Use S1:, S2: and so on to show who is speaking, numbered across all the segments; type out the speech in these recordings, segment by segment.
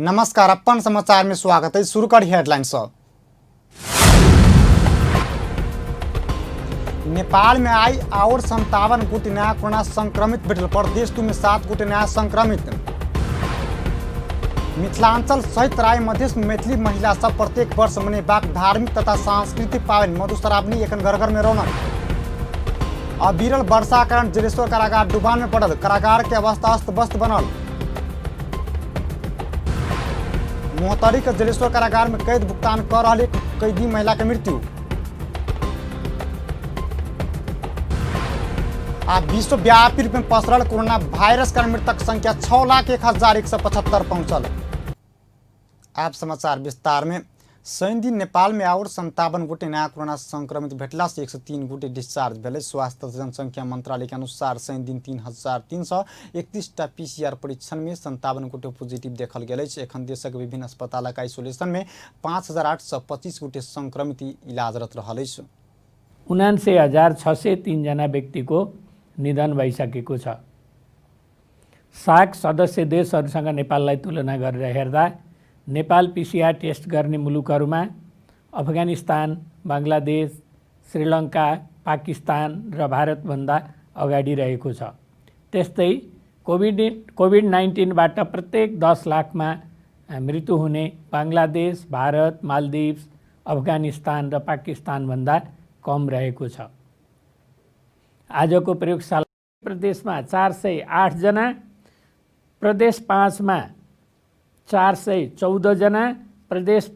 S1: नमस्कार, अपन समाचार में स्वागत है। शुरू कर हेडलाइंस। नेपाल में आई और 57 गोटे नया कोरोना संक्रमित भेटल। प्रदेश में 7 गोटे नया संक्रमित। मिथिलांचल सहित राय मधेश में मैथिली महिला सब प्रत्येक वर्ष मनेबाक धार्मिक तथा सांस्कृतिक पावन मधुश्रावणी एखन घर घर में रौनक। अविरल वर्षा कारण जलेश्वर कारागार डुबान में पड़ल। कारागार के अवस्था अस्त व्यस्त बनल। मोहतरी के जलेश्वर कारागार में कैद भुगतान कर रही कैदी महिला के मृत्यु। आ विश्वव्यापी रूप में पसरल कोरोना वायरस का मृतक संख्या 6,01,175 पहुंचल। आप समाचार विस्तार में। शनि दिन नेपाल में और 57 गोटे नया कोरोना संक्रमित भेटला से 103 गोटे डिस्चार्ज भेले। स्वास्थ्य तथा जनसंख्या मंत्रालय के अनुसार शनि दिन 3,331 पीसीआर परीक्षण में 57 गोटे पॉजिटिव देखल गेल। एखन देशक विभिन्न अस्पताल का आइसोलेशन में 5,825 गोटे संक्रमित इलाजरत रहल।
S2: 79,603 जना व्यक्तिको निधन भइसकेको छ। सार्क सदस्य देशहरूसँग नेपाललाई तुलना गरेर हेर्दा नेपाल पीसीआर टेस्ट गर्ने मुलुकहरूमा अफगानिस्तान, बङ्गलादेश, श्रीलङ्का, पाकिस्तान र भारतभन्दा अगाडि रहेको छ। त्यस्तै कोभिड-19बाट प्रत्येक 10 लाखमा मृत्यु हुने बङ्गलादेश, भारत, मालदिव्स, अफगानिस्तान र पाकिस्तानभन्दा कम रहेको छ। आजको प्रयोगशाला प्रदेशमा 408 जना, प्रदेश 5 मा 414 जना, प्रदेश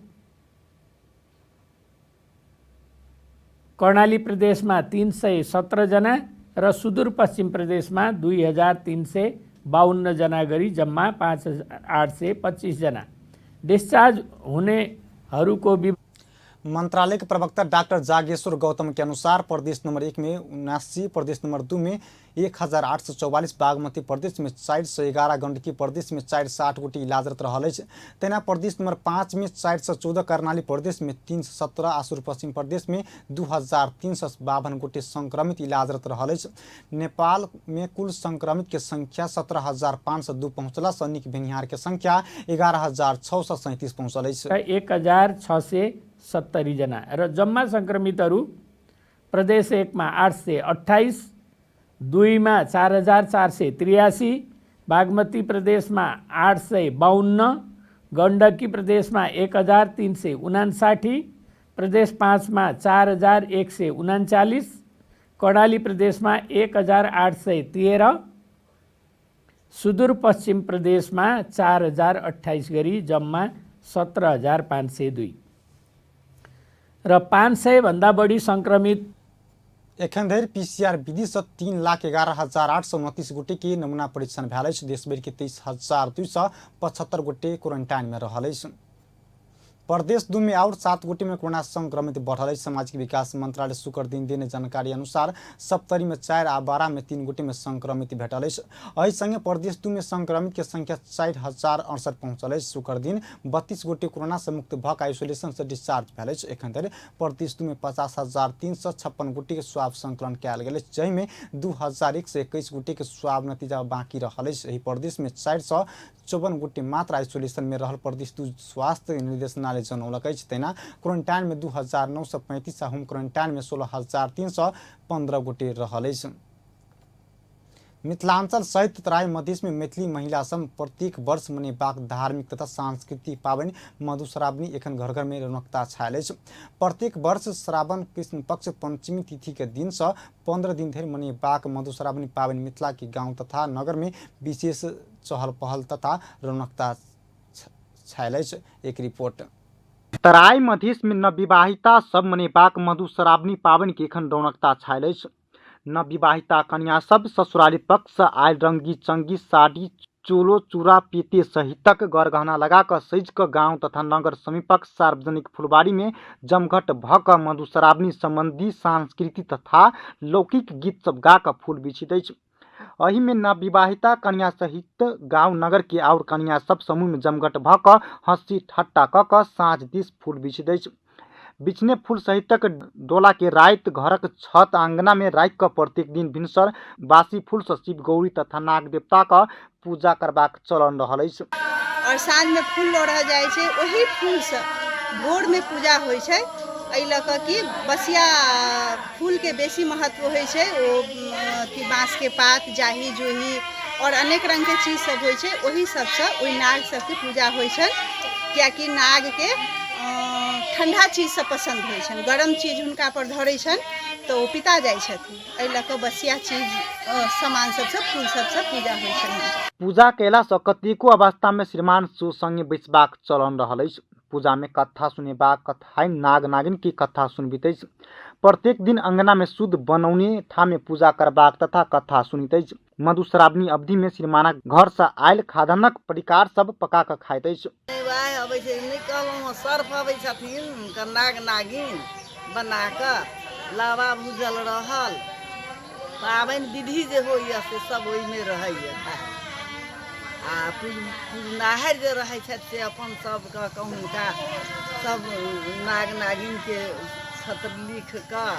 S2: कर्णाली प्रदेशमा 317 जना र सुदूरपश्चिम प्रदेशमा 2,352 जना गरी जम्मा 5,825 जना डिस्चार्ज हुनेहरूको
S1: मंत्रालय के प्रवक्ता डॉक्टर जागेश्वर गौतम के अनुसार प्रदेश नंबर 1 में 79, प्रदेश नंबर 2 में 1,844, बागमती प्रदेश में 411, गंडकी प्रदेश में 460 गोटे इलाजरत रहल। तेना प्रदेश नंबर 5 में 414, कर्णाली प्रदेश में 317, आसुर पश्चिम प्रदेश में 2,352 गोटे संक्रमित इलाजरत रहल। नेपाल में कुल संक्रमित के संख्या 17,502 पहुँचला। सैनिक भेनिहार के संख्या 11,637 पहुँचल।
S2: 1,670 जना र जम्मा संक्रमितहरू प्रदेश 1 मा 828, 2 मा 4,483, बागमती प्रदेश में 852, गण्डकी प्रदेश में 1,359, प्रदेश 5 में 4,139, कर्णाली प्रदेश में 1,813, सुदूरपश्चिम प्रदेश में 4,028 गरी जम्मा 17,502 र 500 भन्दा बढी संक्रमित
S1: एखन धरि पीसीआर विधि से 3,11,829 गोटे के नमूना परीक्षण भेल। देशभर के 23,275 गोटे क्वारंटाइन में रहल। प्रदेश 2 में और 7 गोटे में कोरोना संक्रमित बढ़ल। सामाजिक विकास मंत्रालय शुक्र दिन देने जानकारी अनुसार सप्तरी में 4 आ बारा में 3 गोटे में संक्रमित भेटल। एहि संगे प्रदेश 2 में संक्रमित के संख्या 4,068 पहुँचल। शुक्र दिन 32 गोटे कोरोना से मुक्त भक आइसोलेशन से डिस्चार्ज भेल। एखन धरि प्रदेश 2 में 50,356 गोटे के स्वाब संकलन कयल गेल, जहिमे 2,121 गोटे के स्वाब नतीजा बाँकी रहल। एहि प्रदेश में 454 गोटे मात्र आइसोलेशन में रहल। प्रदेश 2 स्वास्थ्य निर्देशनालय जनौलक। तेना क्वारंटाइन में 2,935 आ होम क्वारंटाइन में 16,315 गोटे रहल। मिथिलांचल सहित तराई मधेश में मैथिली महिला सब प्रत्येक वर्ष मनेबाक धार्मिक तथा सांस्कृतिक पावन मधुश्रावणी एखन घर घर में रौनकता छायल। प्रत्येक वर्ष श्रावण कृष्ण पक्ष पंचमी तिथि के दिन से 15 दिन धरि मनेबाक मधुश्रावणी पावन मिथिला के गांव तथा नगर में विशेष चहल पहल तथा रौनकता छायल। एक रिपोर्ट। तराई मधेश में नवविवाहिता सब मनेबाक मधुश्रावणी पावन के एखन रौनकता छायल। नवविवाहिता कन्या सब ससुराली पक्ष आयल रंगी चंगी साड़ी चोलो चूड़ा पीते सहितक गरगहना लगाकर सज क गांव तथा नगर समीपक सार्वजनिक फुलबाड़ी में जमघट भक मधुश्रावणी संबंधी सांस्कृतिक तथा लौकिक गीत सब गाक फूल बिछित। एहि में नवविवाहिता कन्या सहित गांव नगर के और कन्या सब समूह में जमघट भक हंसी ठट्टा क साँझ दिस फूल बिछित। बिछने फूल सहितक डोला के रात घरक छत आंगना में राख क प्रत्येक दिन भिनसर बासी फूल से शिव गौरी तथा नाग देवता का पूजा करबाक चलन रहल।
S3: और साँझ में फूल लोढ़ा जाइ छै। वही फूल से भोर में पूजा होइ छै। एहि लऽ कऽ कि बसिया फूल के बेसी महत्व होइ छै। ओ अथी बाँस के पात, जाही जूही और अनेक रंग के चीज सब होइ छै। ओही सबसे ओहि नाग सबके पूजा होइ छै, कियाकि नाग के ठंडा चीज से पसंद होइ छनि। गरम चीज हुनका पर धरै छनि तो ओ पिता जाइ छथिन। एहि लऽ कऽ बसिया चीज सामान सबसे फूल सबसे पूजा होइ छनि।
S1: पूजा कयला सँ कतेको अवस्था में श्रीमान सो संगे बैसबाक चलन रहल अछि। पूजा में कथा सुनेबाक कथाइन नाग नागिन की कथा सुनबैत अछि। प्रत्येक दिन अंगना में शुद्ध बनौने ठामे पूजा करबाक तथा कथा सुनित अछि। मधुश्रावणी अवधि में श्रीमानक घर से आयल खादनक परिकार सब पका कऽ खाइत अछि।
S4: अबै छै नहि कहलहुँ सर्फ अबै छथिन नाग नागिन बना कऽ, लावा भूजल रहल, पाबनि विधि जे होइए से सब ओहिमे रहैए। आ पूजनाहर जे रहै छथि से अपन सबके कहुनका सब नाग नागिन के छत्र लिख कऽ,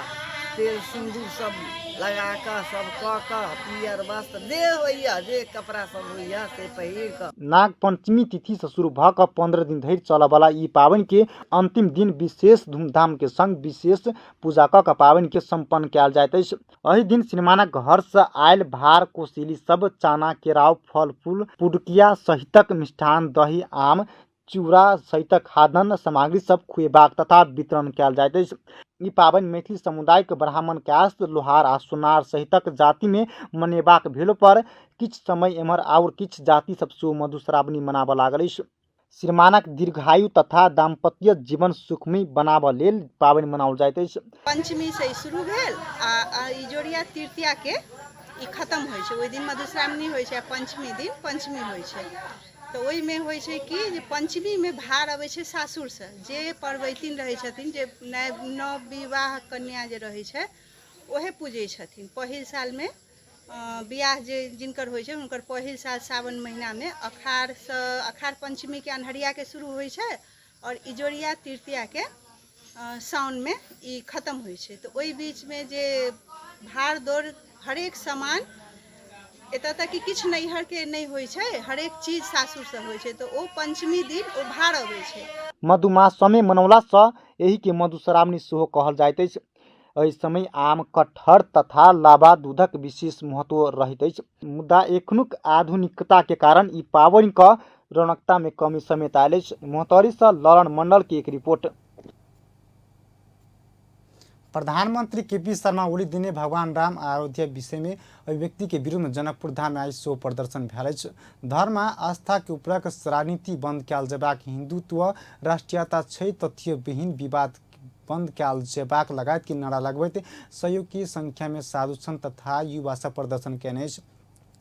S4: तेल सिंदूर सब लगा कऽ, सब कऽ कऽ, पियर वस्त्र जे होइए, जे कपड़ा सब होइए से पहिर कऽ।
S1: नाग पंचमी तिथि से शुरू भऽ कऽ 15 दिन धरि चलऽ वाला ई पाबनि के अंतिम दिन विशेष धूमधाम के संग विशेष पूजा कऽ कऽ पाबनि के संपन्न कयल जाइत अछि। एहि दिन श्रीमानक घर से आयल भार कोसेली सब चाना, केराव, फल फूल, पुडकिया सहितक मिष्ठान, दही, आम, चूड़ा सहितक खाद्यान्न सामग्री सब खुएबाक तथा वितरण कयल जाइत अछि। ई पाबनि मैथिली समुदायक ब्राह्मण, कायस्थ, लोहार आ सोनार सहितक जाति में मनेबाक भेल पर किछ समय एम्हर और किछ जाति सब सेहो मधुश्रावणी मनाबऽ लागल अछि। श्रीमानक दीर्घायु तथा दाम्पत्य जीवन सुखमय बनाबऽ लेल पाबनि मनाओल जाइत अछि।
S3: पंचमी से शुरू भेल आ इजोरिया तृतीया के ई खत्म होइ छै। ओहि दिन मधुश्रावणी होइ छै, पंचमी दिन पंचमी होइ छै। तो ओहि में होइ छै कि जे पंचमी में भार अबै छै सासुर से। जे परवैतिन रहै छथिन, जे नव विवाह कन्या जे रहै छै ओहे पूजै छथिन। पहिल साल में बियाह जे जिनकर होइ छै हुनकर पहिल साल सावन महीना में अखाड़ पंचमी के अन्हरिया के शुरू होइ छै और इजोरिया तृतीया के साउन में ई खत्म होइ छै। तो ओहि बीच में जे भाड़ दौड़ हरेक सामान एतऽ तक कि किछु नैहर के नहीं होइ छै, हरेक चीज सासुर से होइ छै। तो ओ पंचमी दिन ओ भाड़ अबै छै।
S1: मधुमास समय मनौला सँ एहि के मधुश्रावणी सेहो कहल जाइत अछि। एहि समय आम, कटहर तथा लाबा दूधक विशेष महत्व रहैत अछि। मुदा एखनुक आधुनिकता के कारण ई पाबनि क रौनकता में कमी समेत आयल अछि। मोहतरी सँ ललन मंडल की एक रिपोर्ट। प्रधानमंत्री केपी शर्मा ओली दिने भगवान राम अयोध्या विषय में अभिव्यक्ति के विरुद्ध जनकपुर धाम में आई शो प्रदर्शन भेल अछि। धर्म आस्था के उपरक राजनीति बंद कयल जेबाक, हिंदुत्व राष्ट्रीयता छै, तथ्य विहीन विवाद बंद कयल जेबाक लगायत के नारा लगबैत सहयोग की संख्या में साधु संत तथा युवा सब प्रदर्शन कयने अछि।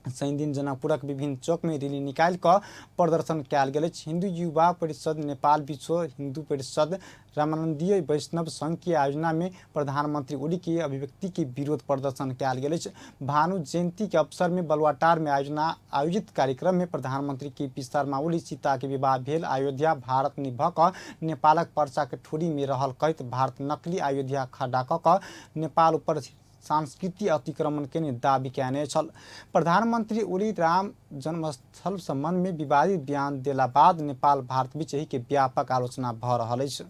S1: शनि दिन जनकपुरक विभिन्न चौक में रैली निकालि कऽ प्रदर्शन कयल गेल अछि। हिन्दू युवा परिषद, नेपाल विश्व हिन्दू परिषद, रामानंदीय वैष्णव संघ की आयोजना में प्रधानमंत्री ओली की अभिव्यक्ति के विरोध प्रदर्शन कयल गेल अछि। भानु जयंती के अवसर में बलुआटार में आयोजित कार्यक्रम में प्रधानमंत्री केपी शर्मा ओली सीता के विवाह भेल अयोध्या भारत भऽ कऽ नेपालक पर्चा के ठोड़ी में रहल कहैत भारत नकली अयोध्या खड़ा कऽ कऽ नेपाल ऊपर सांस्कृतिक अतिक्रमण के दाबी कयने छल। प्रधानमंत्री ओली राम जन्मस्थल संबंध में विवादित बयान देला बाद नेपाल भारत बीच एहि के व्यापक आलोचना भऽ रहल अछि।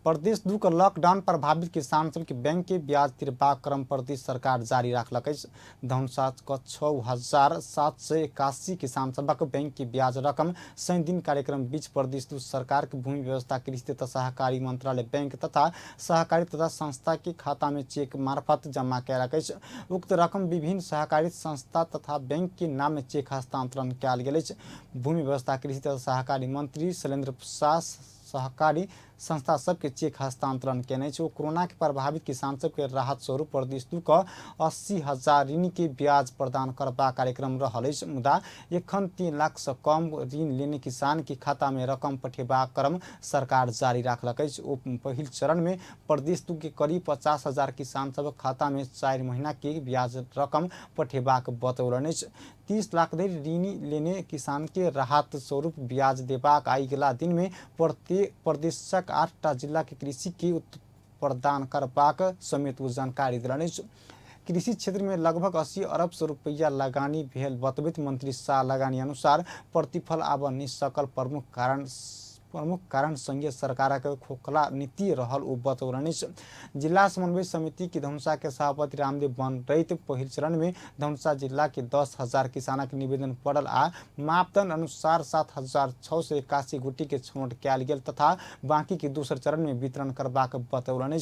S1: प्रदेश 2 के लॉकडाउन प्रभावित किसान सबके बैंक के ब्याज तिरबाक क्रम प्रदेश सरकार जारी राखलक अछि। धनुषा के 6,781 किसान सबक बैंक के ब्याज रकम शनि दिन कार्यक्रम बीच प्रदेश 2 सरकार के भूमि व्यवस्था, कृषि तथा सहकारी मंत्रालय बैंक तथा सहकारी तथा संस्था के खाता में चेक मार्फत जमा कयलक अछि। उक्त रकम विभिन्न सहकारी संस्था तथा बैंक के नाम में चेक हस्तांतरण कयल गेल अछि। भूमि व्यवस्था, कृषि तथा सहकारी मंत्री शैलेंद्र प्रसाद सहकारी संस्था सबके चेक हस्तांतरण केने छै। कोरोना के प्रभावित किसान सबके राहत स्वरूप प्रदेश 2 के 80,000 ऋण के ब्याज प्रदान करबा कार्यक्रम रहल अछि। मुदा एखन 3 लाख से कम ऋण लेने किसान के खाता में रकम पठेबाक क्रम सरकार जारी राखलक अछि। ओ पहिल चरण में प्रदेश 2 के करीब 50,000 किसान सबक खाता में 4 महीना के ब्याज रकम पठेबाक बतौलनि अछि। 30 लाख धरि ऋण लेने किसान के राहत स्वरूप ब्याज देबाक अगिला दिन में प्रदेशक 8टा जिला के कृषि के प्रदान करबाक समेत वो जानकारी दिलनि अछि। कृषि क्षेत्र में लगभग 80 अरब सौ रुपैया लगानी भेल बतबैत मंत्री शाह लगानी अनुसार प्रतिफल आब नहि सकल प्रमुख कारण संघीय सरकार के खोखला नीति रहल ओ बतौलनि। जिला समन्वय समिति की धनुषा के सभापति रामदेव बनरैत पहिल चरण में धनुषा जिला के 10,000 किसानक निवेदन पड़ल आ मापदंड अनुसार 7,681 गुटी के छनौट कयल गेल तथा बाकी के दूसर चरण में वितरण करबाक बतौलनि।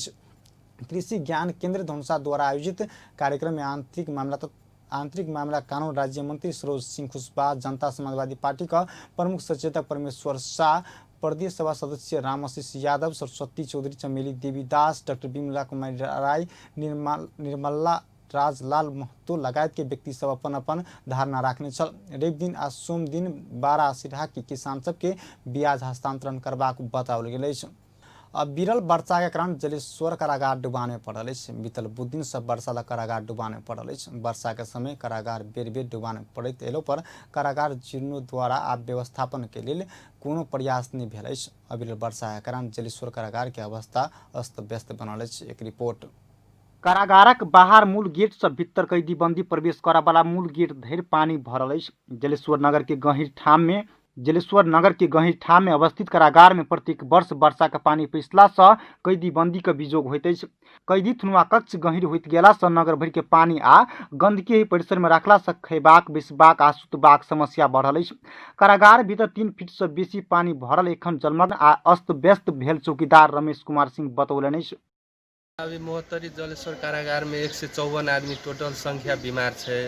S1: कृषि ज्ञान केंद्र धनुषा द्वारा आयोजित कार्यक्रम में आंतरिक मामला कानून राज्य मंत्री सरोज सिंह कुशवाहा, जनता समाजवादी पार्टी का प्रमुख सचेतक परमेश्वर शाह, प्रदेश सभा सदस्य रामाशीष यादव, सरस्वती चौधरी, चमेली देवीदास, डॉक्टर बिमला कुमारी राय, निर्मला राजलाल महतो लगायत के व्यक्ति सब अपन अपन धारणा राखने छल। रवि दिन आ सोम दिन 12 सिरहा के किसान सबके ब्याज हस्तांतरण करबाक बताओल गेल अछि। अब विरल वर्षा के कारण जलेश्वर कारागार डुबाने पड़ल अछि। बीतल बुध दिन से वर्षा ला कारागार डुबाने पड़ल अछि। वर्षा के समय कारागार बेर बेर डुबाने पड़ैत एलो पर कारागार जीर्णोद्धार द्वारा आब व्यवस्थापन के लेल कोनो प्रयास नहीं भेल अछि। अविरल वर्षा के कारण जलेश्वर कारागार के अवस्था अस्त व्यस्त बनल अछि। एक रिपोर्ट। कारागारक बाहर मूल गेट से भीतर कैदी बंदी प्रवेश करा वाला मूल गेट धरि पानी भरल अछि। जलेश्वर नगर के गहीर ठाम में अवस्थित कारागार में प्रत्येक वर्ष वर्षा के पानी पैसला से कैदी बंदी के विजोग होइत अछि। कैदी थुनुआ कक्ष गहीर होइत गेला से नगर भर के पानी आ गंदगी परिसर में रखला से खैबाक, बेचबाक आ सुतबाक समस्या बढ़ल अछि। कारागार भीतर 3 फीट से बेसी पानी भरल एखन जलमग्न आ अस्त व्यस्त भेल चौकीदार रमेश कुमार सिंह बतौलनि अछि।
S5: अभी मोहतरी जलेश्वर कारागार में 154 आदमी टोटल संख्या बीमार है।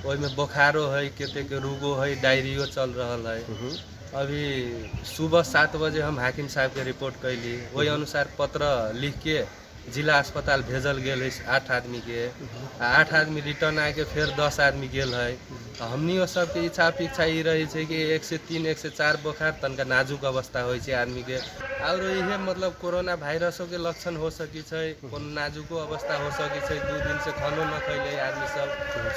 S5: ओहि में बुखारो है, केते के रोगो है, डायरियो चल रहा है। अभी सुबह 7 बजे हम हाकिम साहब के रिपोर्ट कैली, वही अनुसार पत्र लिख के जिला अस्पताल भेजल गेल है 8 आदमी के। 8 आदमी रिटर्न आके फिर 10 आदमी गेल है। हमनी सबके इच्छा अपेक्षा ये रही है कि 1 से 3 1 से 4 बुखार तनका नाजुक अवस्था हो आदमी के और यह मतलब कोरोना वायरसों के लक्षण हो सकी है, कोनो नाजुको अवस्था हो सकी है। 2 दिन से खानो न खैले आदमी सब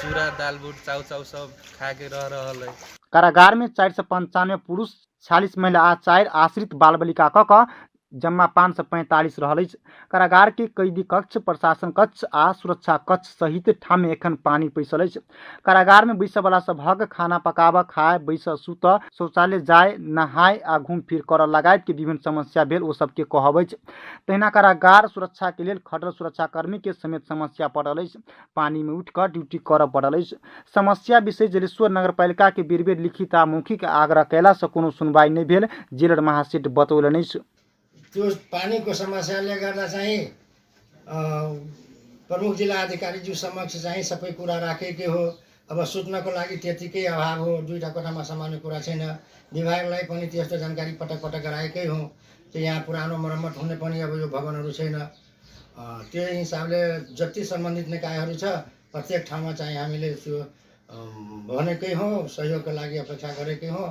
S5: चूड़ा दाल बूट चाउ चाउ सब खा के रह रहल है।
S1: कारागार में 495 पुरुष, 46 महिला आ 4 आश्रित बाल बालिका क जम्मा 545 रहल अछि। कारागार के कैदी कक्ष, प्रशासन कक्ष आ सुरक्षा कक्ष सहित ठाम में एखन पानी पैसल अछि। कारागार में बैसय वाला सभक खाना पकाबय, खाय, बैसय, सुतय, शौचालय जाय, नहाय आ घूम फिर करय लगायत के विभिन्न समस्या भेल ओ सबके कहब अछि। तहिना कारागार सुरक्षा के लेल खटल सुरक्षाकर्मी के समेत समस्या पड़ल अछि। पानी में उठि कऽ ड्यूटी करय पड़ल अछि। समस्या विषय जलेश्वर नगरपालिका के बेर बेर लिखित आ मौखिक आग्रह कयला से कोनो सुनवाई नहीं भेल जेलर महासेठ बतौलनि अछि।
S6: त्यो पानीको समस्याले गर्दा चाहिँ प्रमुख जिल्ला अधिकारीज्यू समक्ष चाहिँ सबै कुरा राखेकै हो। अब सुत्नको लागि त्यतिकै अभाव हो, 2टा कोठामा सामान्य कुरा छैन। विभागलाई पनि त्यस्तो जानकारी पटक पटक गराएकै हो। त्यो यहाँ पुरानो मर्मत हुने पनि अब यो भवनहरू छैन। त्यो हिसाबले जति सम्बन्धित निकायहरू छ प्रत्येक ठाउँमा चाहिँ हामीले त्यो भनेकै हो, सहयोगको लागि अपेक्षा गरेकै हो।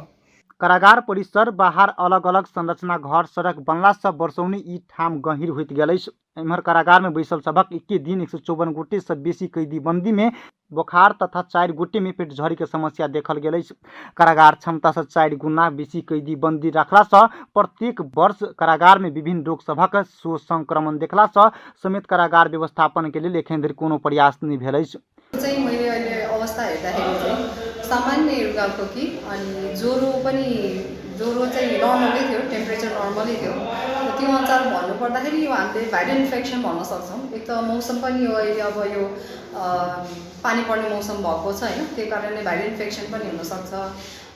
S1: कारागार परिसर बाहर अलग अलग संरचना घर सड़क बनला से वर्षौनी ई ठाम गहीर होइत गेल अछि। एम्हर कारागार में बैसल सबक एके दिन 154 गोटे से बेसी कैदी बंदी में बुखार तथा 4 गोटे में पेट झड़ी के समस्या देखल गेल अछि। कारागार क्षमता से 4 गुना बेसी कैदी बंदी रखला से प्रत्येक वर्ष कारागार में विभिन्न रोग सबक संक्रमण देखला से समेत कारागार व्यवस्थापन के लेल एखन धरि कोनो प्रयास नहीं भेल अछि।
S7: मैले अहिले अवस्था हेर्दाखेरि चाहिँ सामान्य रुगाखोकी अनि ज्वरो चाहिँ नर्मलै थियो, टेम्परेचर नर्मलै थियो। त्यो अनुसार भन्नुपर्दाखेरि यो हामीले भाइरल इन्फेक्सन भन्न सक्छौँ। एक त मौसम पनि यो अहिले अब यो पानी पर्ने मौसम भएको छ हैन, त्यही कारणले भाइरल इन्फेक्सन पनि हुनसक्छ।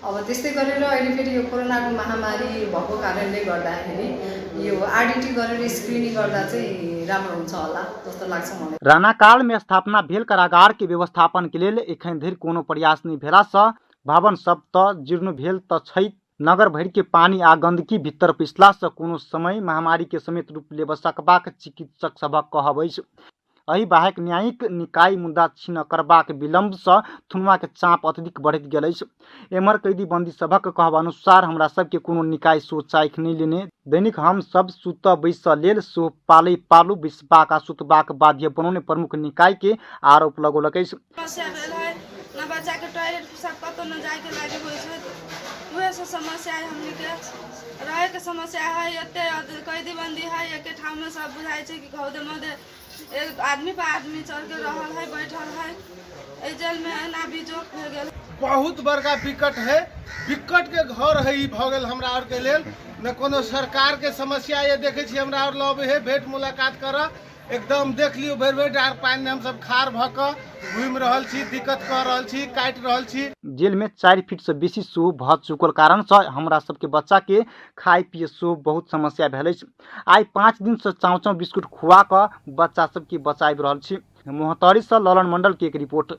S7: अब त्यस्तै गरेर अहिले फेरि यो कोरोनाको महामारी भएको कारणले गर्दाखेरि यो आरडीटी गरेर स्क्रिनिङ गर्दा चाहिँ राम्रो हुन्छ होला जस्तो लाग्छ मलाई।
S1: राणाकाल में स्थापना भेल कारागार के व्यवस्थापन के लेल एखन धरि कोनो प्रयास नहीं भेला से भवन सब त जीर्ण भेल त छै। नगर भर के पानी आ गंदगी भीतर पिसला से कोनो समय महामारी के समेत रूप लेब सकबाक चिकित्सक सबक कहब अछि। एहि बाहेक न्यायिक निकाय मुद्दा छीन करबाक विलम्ब से थुनुआ के चाप अत्यधिक बढ़त गेल अछि। एम्हर कैदी बंदी सबक कहब अनुसार हमरा सबके कोनो निकाय सोच आँख नहीं लेने, दैनिक हम सब सुत बैस लेल सो पाले पालू बिसबाक आ सुतबाक बाध्य बनौने प्रमुख निकाय के आरोप लगौलक अछि।
S8: न बच्चा के टॉयलेट पेशाब कतौ न जाए के लागे होय छै, उहे सब समस्या है। हमनी के रहे के समस्या है, एते कैदी बंदी है, एके ठाम में सब बुझाई छै कि घौदे मदे एक आदमी पर आदमी चढ़ के रहल है, बैठल है। ए जेल में ना बीजोक हो गेल।
S9: बहुत बड़का विकट है, विकट के घर है ई भ गेल हमरा और के लेल। न कोनो सरकार के समस्या ये देखे छी हमरा और लबे है, भेंट मुलाकात कर एकदम देख लियो भरि भरि डार पानी हम सब खार भ क घूम रहल छी, दिक्कत कर रहल छी, काट रहल छी।
S1: जेल में 4 फीट से बेसी शो भ चुकल कारण से हमरा सबके बच्चा के खाए पिए शो बहुत समस्या भेल। आई 5 दिन से चाँव बिस्कुट खुआ क बच्चा सबके बचाई रहल छी। मोहतरी से ललन मंडल के एक रिपोर्ट।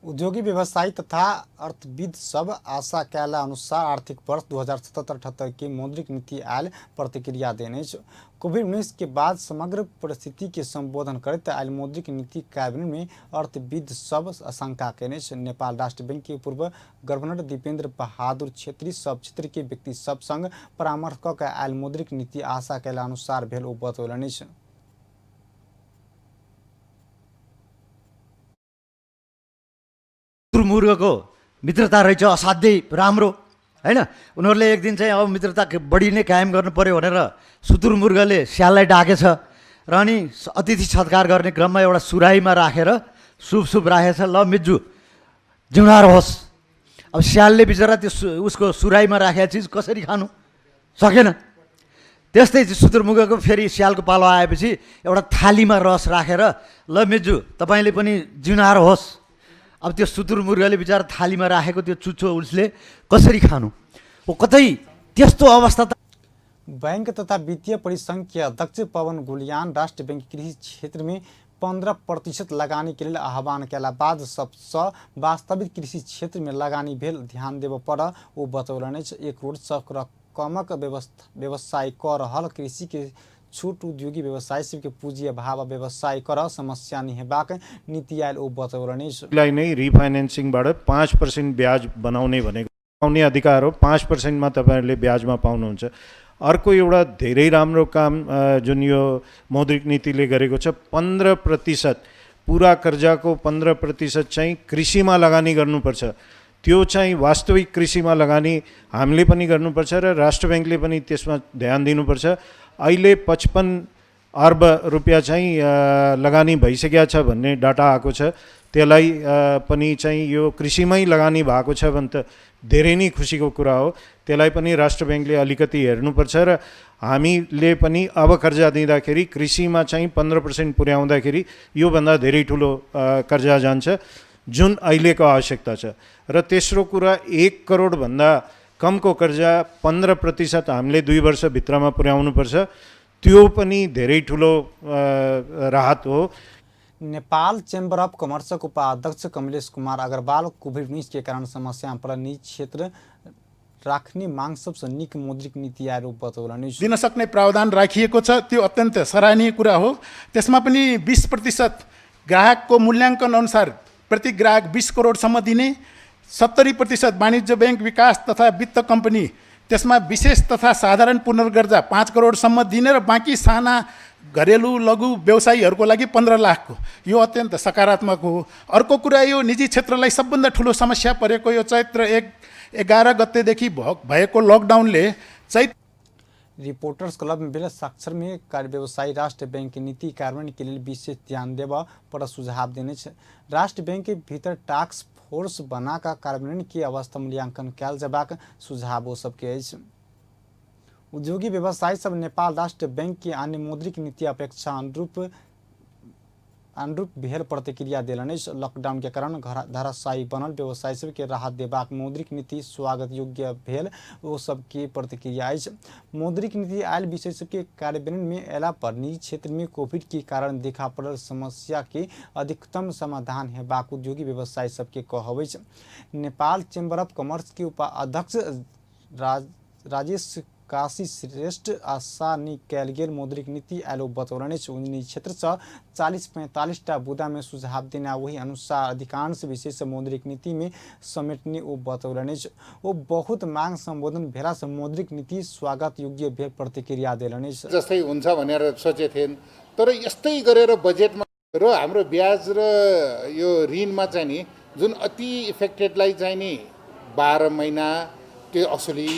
S1: उद्योगी व्यवसायी तथा अर्थविद सब आशा कयला अनुसार आर्थिक वर्ष 2077-78 के मौद्रिक नीति आयल प्रतिक्रिया देने। कोविड-19 के बाद समग्र परिस्थिति के संबोधन करते आयल मौद्रिक नीति कैबिनेट में अर्थविद सब आशंका केने। नेपाल राष्ट्र बैंक के पूर्व गवर्नर दीपेंद्र बहादुर छेत्री सब क्षेत्र के व्यक्ति सब संग परामर्श क के आयल मौद्रिक नीति आशा कयला अनुसार भेल ओ बतौलनि।
S10: मुर्गको मित्रता रहेछ असाध्यै राम्रो हैन। उनीहरूले एक दिन चाहिँ अब मित्रता बढी नै कायम गर्नु पर्यो भनेर सुतुरमुर्गले स्याललाई डाकेछ र अनि अतिथि सत्कार गर्ने क्रममा एउटा सुराहीमा राखेर सुप राखेछ। ल मिज्जु जिउनार होस्। अब स्यालले बिचरा त्यो उसको सुराहीमा राखेको चिज कसरी खानु सकेन। त्यस्तै सुतुरमुर्गको फेरि स्यालको पालो आएपछि एउटा थालीमा रस राखेर ल मिज्जु तपाईँले पनि जिउनार होस्। अब त्यो सुतुरमुर्गले बिचारा थालीमा राखेको त्यो चुच्चो उसले कसरी खानु हो। कतै त्यस्तो अवस्था त।
S1: बैंक तथा वित्तीय परिसंघ के अध्यक्ष पवन गुलियान राष्ट्र बैंक कृषि क्षेत्र में 15% लगानी के लिए आह्वान केला बाद सबसे वास्तविक कृषि क्षेत्र में लगानी भेल ध्यान देव पर वो बतौलनि। 1 करोड़ रकमक व्यवसाय कर रहल कृषि के छूट उद्योगी व्यवसाय सबके पूंजी अभाव व्यवसाय कर समस्या निहेबाक नीति आयल ओ बतौलनि।
S11: नै रिफाइनेन्सिङबाट 5% ब्याज बनाउने भनेको पाउने अधिकार हो। 5% मा तपाईहरुले ब्याजमा पाउनुहुन्छ। अर्को एउटा धेरै राम्रो काम जुन यो मौद्रिक नीतिले गरेको छ 15% पूरा कर्जाको 15% चाहिँ कृषिमा लगानी गर्नुपर्छ। त्यो चाहिँ वास्तविक कृषिमा लगानी हामीले पनि गर्नुपर्छ र राष्ट्र बैंकले पनि त्यसमा ध्यान दिनुपर्छ। अहिले 55 अर्ब रुपैयाँ चाहिँ लगानी भइसकेको छ भन्ने डाटा आएको छ। त्यसलाई पनि चाहिँ यो कृषिमै लगानी भएको छ भने त धेरै नै खुसीको कुरा हो। त्यसलाई पनि राष्ट्र बैंकले अलिकति हेर्नुपर्छ र हामीले पनि अब कर्जा दिँदाखेरि कृषिमा चाहिँ 15% पुर्याउँदाखेरि योभन्दा धेरै ठुलो कर्जा जान्छ जुन अहिलेको आवश्यकता छ। र तेस्रो कुरा 1 करोड भन्दा कमको कर्जा 15% हामीले 2 वर्षभित्रमा पुर्याउनुपर्छ। त्यो पनि धेरै ठुलो राहत हो।
S1: नेपाल चैम्बर ऑफ कॉमर्स के उपाध्यक्ष कमलेश कुमार अग्रवाल कोविड-19 के कारण समस्या पर निजी क्षेत्र राख्ने मांग सबसे निक मौद्रिक नीति आएर बतौलनि।
S12: दिन सक्ने प्रावधान राखिएको छ, त्यो अत्यन्त सराहनीय कुरा हो। त्यसमा पनि 20% ग्राहकको मूल्याङ्कन अनुसार प्रति ग्राहक 20 करोडसम्म दिने, 70% वाणिज्य बैंक विकास तथा वित्त कम्पनी त्यसमा विशेष तथा साधारण पुनर्गर्जा 5 करोडसम्म दिने र बाँकी साना घरेलु लघु व्यवसायीहरूको लागि 15 लाखको, यो अत्यन्त सकारात्मक हो। अर्को कुरा यो निजी क्षेत्रलाई सबभन्दा ठुलो समस्या परेको यो चैत्र 11 गतेदेखि भएको लकडाउनले
S1: रिपोर्टर्स क्लब में बेला साक्षर में कार्य व्यवसायी राष्ट्र बैंक की नीति कार्यान्वयन के लिए विशेष ध्यान देवा पर सुझाव देने। राष्ट्र बैंक के भीतर टास्क फोर्स बना का कार्यान्वयन की अवस्था मूल्यांकन कयल जबाक सुझाव सबके। उद्योगी व्यवसायी सब नेपाल राष्ट्र बैंक की अन्य मौद्रिक नीति अपेक्षा अनुरूप भेल प्रतिक्रिया दिलनि। लॉकडाउन के कारण धराशायी बनल व्यवसाय सबके राहत देबाक मौद्रिक नीति स्वागत योग्य भेल वो सबके प्रतिक्रिया अछि। मौद्रिक नीति आयल विषय सबके कार्यान्वयन में अयला पर निजी क्षेत्र में कोविड के कारण देखा पड़ल समस्या के अधिकतम समाधान हेबाक उद्योगी व्यवसाय सबके कहब अछि। नेपाल चैम्बर ऑफ कॉमर्स के उपाध्यक्ष राजेश काशी श्रेष्ठ आशा कयल गेल मौद्रिक नीति आलो बतौलनि। निजी क्षेत्र से 40-45 टा बुदा में सुझाव देना वही अनुसार अधिकांश विशेष मौद्रिक नीति में समेटने वो बतौलनि। वो बहुत मांग संबोधन भेला से मौद्रिक नीति स्वागत योग्य भेल प्रतिक्रिया दिलनि।
S13: जस्तै हुन्छ भनेर सोचे थिएन, तर यस्तै गरेर बजेटमा र हाम्रो ब्याज र यो ऋणमा चाहिँ नि जुन अति इफेक्टेडलाई चाहिँ नि 12 महिना त्यो असुली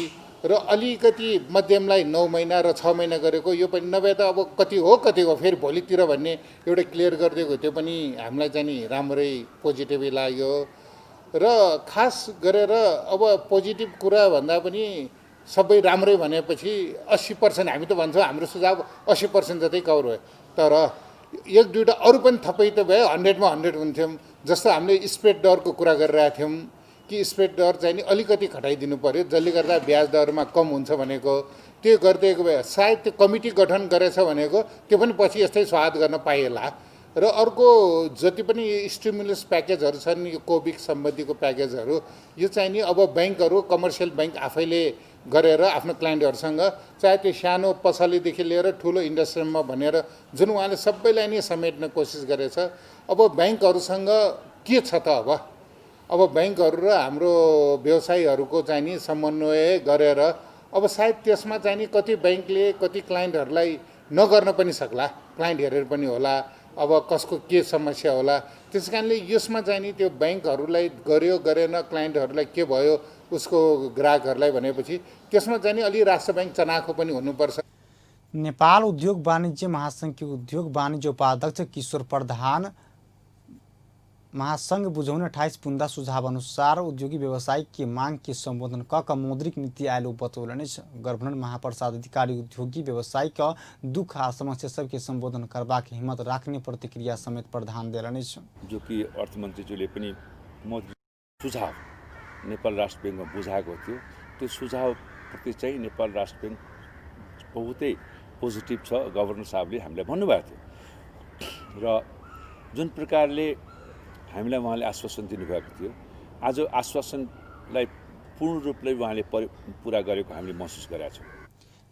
S13: र अलिकति मध्यमलाई 9 महिना र 6 महिना गरेको यो पनि नभए त अब कति हो फेरि भोलितिर भन्ने एउटा क्लियर गरिदिएको त्यो पनि हामीलाई चाहिँ नि राम्रै पोजिटिभै लाग्यो र खास गरेर अब पोजिटिभ कुरा भन्दा पनि सबै राम्रै भनेपछि 80% हामी त भन्छौँ हाम्रो सुझाव 80% जतै कभर भयो तर एक दुईवटा अरू पनि थपै त भयो 100 मा 100 हुन्थ्यौँ जस्तो हामीले स्प्रेड दरको कुरा गरिरहेका थियौँ कि स्प्रेड दर चाहिँ नि अलिकति घटाइदिनु पर्यो जसले गर्दा ब्याज दरमा कम हुन्छ भनेको त्यो गरिदिएको भए सायद त्यो कमिटी गठन गरेछ भनेको त्यो पनि पछि यस्तै स्वागत गर्न पाइएला र अर्को जति पनि स्टिमुलस प्याकेजहरू छन् यो कोभिड सम्बन्धीको प्याकेजहरू यो चाहिँ नि अब ब्याङ्कहरू कमर्सियल ब्याङ्क आफैले गरेर आफ्नो क्लाइन्टहरूसँग चाहे त्यो सानो पसलेदेखि लिएर ठुलो इन्डस्ट्रीमा भनेर जुन उहाँले सबैलाई नै समेट्न कोसिस गरेछ अब ब्याङ्कहरूसँग के छ त अब ब्याङ्कहरू र हाम्रो व्यवसायीहरूको चाहिँ नि समन्वय गरेर अब सायद त्यसमा चाहिँ नि कति ब्याङ्कले कति क्लाइन्टहरूलाई नगर्न पनि सक्ला क्लाइन्ट हेरेर पनि होला अब कसको के समस्या होला त्यस कारणले यसमा चाहिँ नि त्यो ब्याङ्कहरूलाई गर्यो गरेन क्लाइन्टहरूलाई के भयो उसको ग्राहकहरूलाई भनेपछि त्यसमा चाहिँ नि अलि राष्ट्र ब्याङ्क चनाखो पनि हुनुपर्छ।
S1: नेपाल उद्योग वाणिज्य महासंघ के उद्योग वाणिज्य उपाध्यक्ष किशोर प्रधान महासंघ बुझाउने 28 बुंदा सुझाव अनुसार उद्योगी व्यवसाय की मांग के संबोधन क मौद्रिक नीति आयल बतौलने गवर्नर महाप्रसाद अधिकारी उद्योगी व्यवसाय का दुख आ समस्या सबके संबोधन करबा के हिम्मत राख्ने प्रतिक्रिया समेत प्रधान देलने
S14: जो कि अर्थमन्त्रीज्यूले पनि मौद्रिक सुझाव नेपाल राष्ट्र ब्याङ्कमा बुझाएको थियो त्यो सुझावप्रति चाहिँ नेपाल राष्ट्र ब्याङ्क बहुतै पोजिटिभ छ गभर्नर साहबले हामीलाई भन्नुभएको थियो र जुन प्रकारले हामीलाई उहाँले आश्वासन दिनुभएको थियो आज आश्वासनलाई पूर्ण रूपले उहाँले पुरा गरेको हामीले महसुस गरेका छौँ।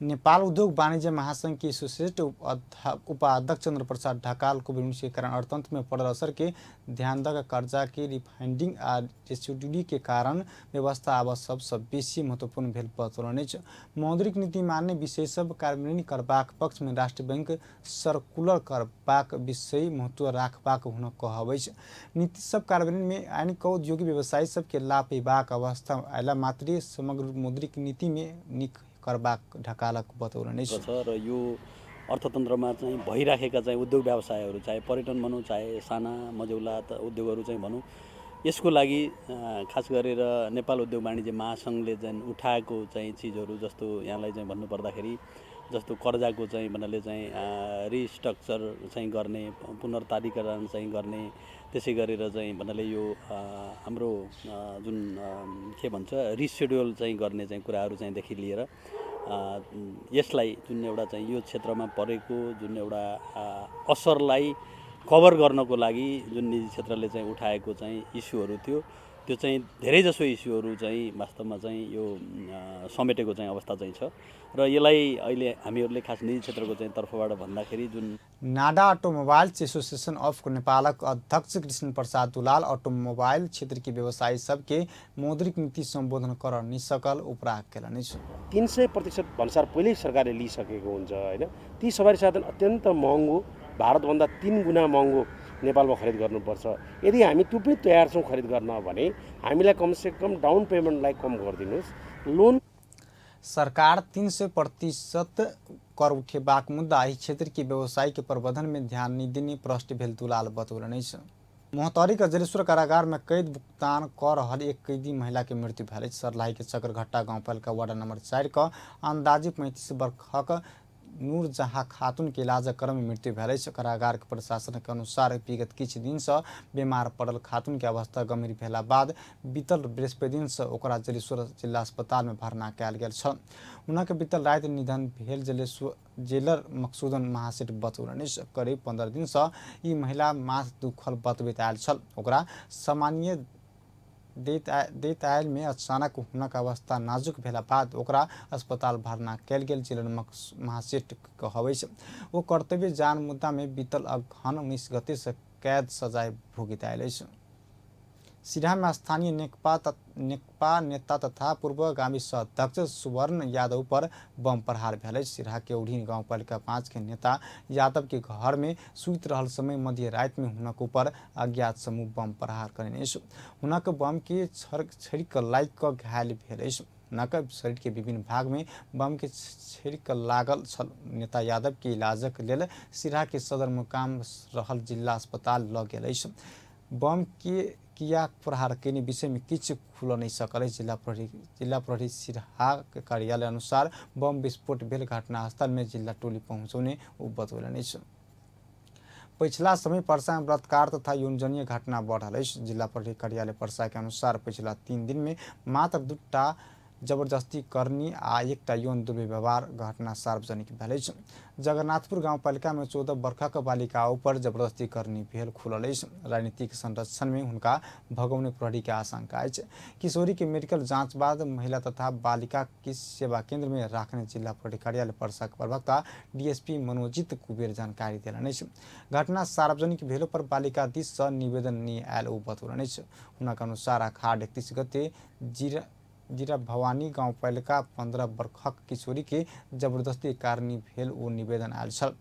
S1: नेपाल उद्योग वाणिज्य महासंघ के एसोसिएट उपाध्यक्ष चंद्र प्रसाद ढकाल को विमर्श के कारण अर्थतंत्र में पड़ल असर के ध्यान दक कर्जा के रिफाइंडिंग आ रेसिड्यूटी के कारण व्यवस्था अब सबसे बेसी महत्वपूर्ण भेल बतौलने मौद्रिक नीति मान्य विषय सब कार्यान्वयन करबाक पक्ष में राष्ट्र बैंक सर्कुलर करबाक विषय महत्व राखबाक हुन कहबै नीति सब कार्यान्वयन में आइन क उद्योगी व्यवसायी सबके लाभ पेबाक अवस्था आइला मात्रै समग्र मौद्रिक नीति में निक करबाक ढकालक बतौलने
S15: छ र यो अर्थतन्त्रमा चाहिँ भइराखेका चाहिँ उद्योग व्यवसायहरू चाहे पर्यटन भनौँ चाहे साना मझौला उद्योगहरू चाहिँ भनौँ यसको लागि खास गरेर नेपाल उद्योग वाणिज्य महासंघले चाहिँ उठाएको चाहिँ चिजहरू जस्तो यहाँलाई चाहिँ भन्नुपर्दाखेरि जस्तो कर्जाको चाहिँ भन्नाले चाहिँ रिस्ट्रक्चर चाहिँ गर्ने पुनर्तारीकरण चाहिँ गर्ने त्यसै गरेर चाहिँ भन्नाले यो हाम्रो जुन के भन्छ रिसेड्युल चाहिँ गर्ने चाहिँ कुराहरू चाहिँ देखि लिएर यसलाई जुन एउटा चाहिँ यो क्षेत्रमा परेको जुन एउटा असरलाई कभर गर्नको लागि जुन निजी क्षेत्रले चाहिँ उठाएको चाहिँ इस्युहरू थियो त्यो चाहिँ धेरैजसो इस्युहरू चाहिँ वास्तवमा चाहिँ यो समेटेको चाहिँ अवस्था चाहिँ छ र यसलाई अहिले हामीहरूले खास निजी क्षेत्रको चाहिँ तर्फबाट भन्दाखेरि जुन
S1: नाडा अटोमोबाइल्स एसोसिएसन अफ नेपालक अध्यक्ष कृष्ण प्रसाद दुलाल अटोमोबाइल क्षेत्र के व्यवसायी सबके मौद्रिक नीति संबोधन कर निसकल उपराग केलनि
S16: 300% भन्सार पहिल्यै सरकारले लिइसकेको हुन्छ हैन ती सवारी साधन अत्यन्त महँगो भारतभन्दा 3 गुणा महँगो नेपालमा खरिद गर्नुपर्छ यदि हामी त्यो पनि तयार छौँ खरिद गर्न भने हामीलाई कमसेकम डाउन पेमेन्टलाई कम गरिदिनुहोस् लोन
S1: सरकार 300% कर उठेबाक मुद्दा एहि क्षेत्र के व्यवसाय के प्रबंधन में ध्यान नहीं देने प्रश्न भेल दुलाल बतौलने मोहतरी का जलेश्वर कारागार में कैद भुगतान कर रहल एक कैदी महिला के मृत्यु भेल सरलाही के चकरघट्टा गांवपालिका वार्ड नंबर 4 का अंदाजे 35 वर्षक नूर जहाँ खातून के इलाज क्रम में मृत्यु भेल कारागार के प्रशासन के अनुसार विगत किछु दिन से बीमार पड़ल खातून के अवस्था गंभीर भेला बाद बीतल बृहस्पति दिन से ओकरा जलेश्वर जिला अस्पताल में भर्ना कयल गेल छल उनके बीतल रात निधन भेल जेलर मकसूदन महासेठ बतौलने करीब 15 दिन से ई महिला मास दुखल बतबैत आयल छल ओकरा सामान्य देत आयल में अचानक हुनक अवस्था नाजुक भेला बाद ओकरा अस्पताल भर्ना कयल गेल जिला महासेठ कहबै वो कर्तव्य जान मुद्दा में बीतल अगहन 19 गते से कैद सजाय भोगित आयल सिराहा में स्थानीय नेकपा नेता तथा पूर्वगामी अध्यक्ष सुवर्ण यादव पर बम प्रहार भेल सिराहा के उढ़ी गांवपालिका 5 के नेता यादव के घर में सुत रहल समय मध्य रात में हुनक ऊपर अज्ञात समूह बम प्रहार करने हुनक बम के छड़क लाइक घायल भेल हुनका शरीर के विभिन्न भाग में बम के छिड़क लागल छल। नेता यादव के इलाजक लेल सिराहा के सदर मुकाम रहल जिला अस्पताल लऽ गेल अछि। बम के किया प्रहार केने विषय में किछु खुल नहीं सकल। जिला प्रहरी सिराहा के कार्यालय अनुसार बम विस्फोट भेल घटनास्थल में जिला टोली पहुंचौने ओ बतौलनि अछि। पिछला समय पर्सा में बलात्कार तथा यौनजन्य घटना बढ़ रहा है। जिला प्रहरी कार्यालय पर्सा के अनुसार पिछला 3 दिन में मात्र 2टा जबरदस्ती करनी आ 1टा यौन दुर्व्यवहार घटना सार्वजनिक भेल अछि। जगन्नाथपुर गाउँपालिका में 14 वर्षक बालिका पर जबरदस्ती करनी भेल खुलल अछि। राजनीतिक संरक्षण में हुनका भगौने प्रहरी के आशंका अछि। किशोरी के मेडिकल जांच बाद महिला तथा बालिका की सेवा केंद्र में राखने जिला प्रहरी कार्यालय पर्सा के प्रवक्ता डीएसपी मनोजित कुबेर जानकारी देलनि अछि। घटना सार्वजनिक भेलो पर बालिका दिस से निवेदन नहीं आयल ओ बतौलनि अछि। हुनका अनुसार अखाड़ 31 गते जीरा भवानी गाउँपालिका 15 वर्षक किशोरी के जबरदस्ती कारनी भेल ओ निवेदन आयल छल।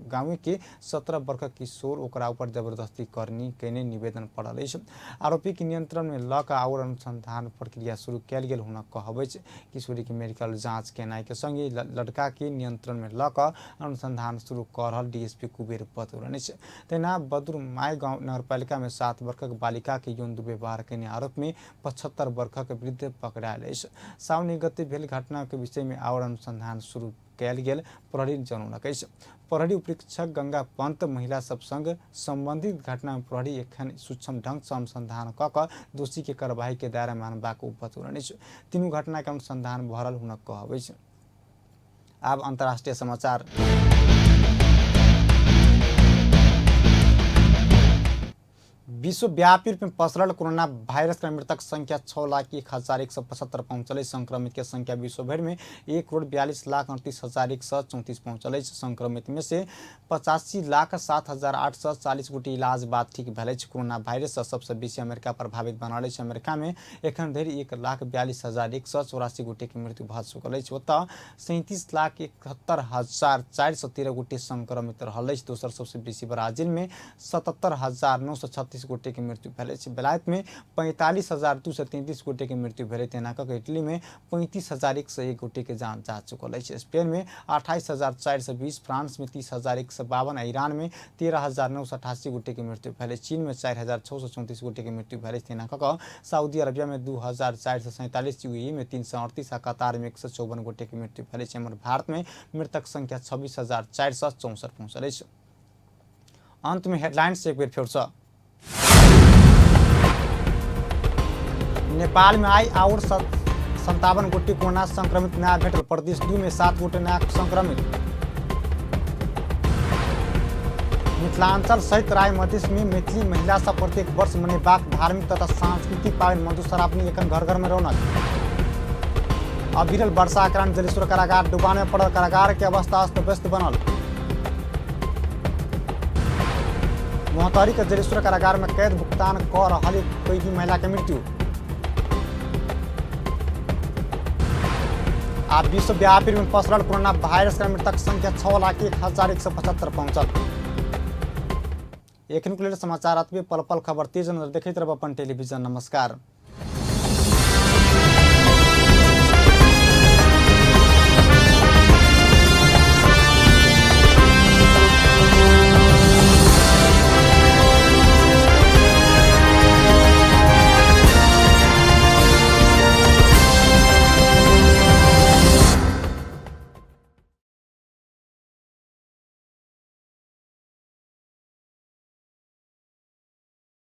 S1: गाँव के 17 वर्षक किशोर ओकरा ऊपर जबरदस्ती करनी केने निवेदन पड़ल अछि। आरोपी के नियंत्रण में ल कऽ और अनुसंधान प्रक्रिया शुरू कयल गेल हुनक कहब अछि। किशोरी के मेडिकल जांच केनाई के संगे लड़का के नियंत्रण में ल कऽ अनुसंधान शुरू कर रहल डीएसपी कुबेर बतौलनि अछि। तेना बदुरमाई गाँव नगरपालिका में 7 वर्षक बालिका के यौन दुर्व्यवहार केने आरोप में 75 वर्षक विरुद्ध पकड़ायल अछि। सावन गते भेल घटना के विषय में और अनुसंधान शुरू कयल गेल प्रहरी जनौलक अछि। प्रहरी उपरीक्षक गंगा पंत महिला सब संग संबंधित घटना में प्रहरी एखन सूक्ष्म ढंग से अनुसंधान कऽ कऽ दोषी के कार्रवाई के दायरा में आनबाक बतौलनि अछि। तीनू घटना के अनुसंधान भऽ रहल हुनक कहब अछि। आब अंतर्राष्ट्रीय समाचार। विश्वव्यापी रूप में पसरल कोरोना वायरस का मृतक संख्या 6,01,175 पहुंचल। संक्रमित के संख्या विश्व भर में 1,42,38,134 पहुंचल। संक्रमित में से 85,07,840 गोटे इलाज बाद ठीक भेल। कोरोना वायरस से सबसे बेसी अमेरिका प्रभावित बनल। अमेरिका में एखन धरि 1,42,184 गोटे के मृत्यु भऽ चुकल अछि। ओतऽ 37,71,413 गोटे संक्रमित रहल। दोसर सबसे बेसी ब्राजील में 77,936 गोटे के मृत्यु भेल। बेलायत में 45,233 गोटे के मृत्यु भेल। तेना कऽ इटली में 35,101 गोटे के जान जा चुकल है। स्पेन में 28,420, फ्रांस में 30,152, ईरान में 13,988 गोटे के मृत्यु भेल। चीन में 4,634 गोटे के मृत्यु भेल। तेना कऽ सऊदी अरबिया में 2,447, यूएई में 338 आ कतार में 154 गोटे के मृत्यु भेल। हमर भारत में मृतक संख्या 26,464 पहुंचल अछि। अंत में हेडलाइंस एक बेर फिर से। नेपाल में आई और 57 गोटे कोरोना संक्रमित नया भेटल। प्रदेश 2 में 7 गोटे नया संक्रमित। मिथिलांचल सहित राय मधेश में मैथिली महिला सब प्रत्येक वर्ष मनेबाक धार्मिक तथा सांस्कृतिक पाबनि मधुश्रावणी एखन घर घर में रौनक। अविरल वर्षा के कारण जलेश्वर कारागार डुबान में पड़ल। कारागार के अवस्था अस्त व्यस्त बनल। मोहतरी के जलेश्वर कारागार में कैद भुगतान कर रही कैदी महिला के मृत्यु। आ विश्वव्यापी में पसरल कोरोना वायरस का मृतक संख्या 6,01,175 पहुंचल। एखन के लेल समाचार अतबे। पल पल खबर तेज नजर देखैत रहब अपन टेलीविजन। नमस्कार।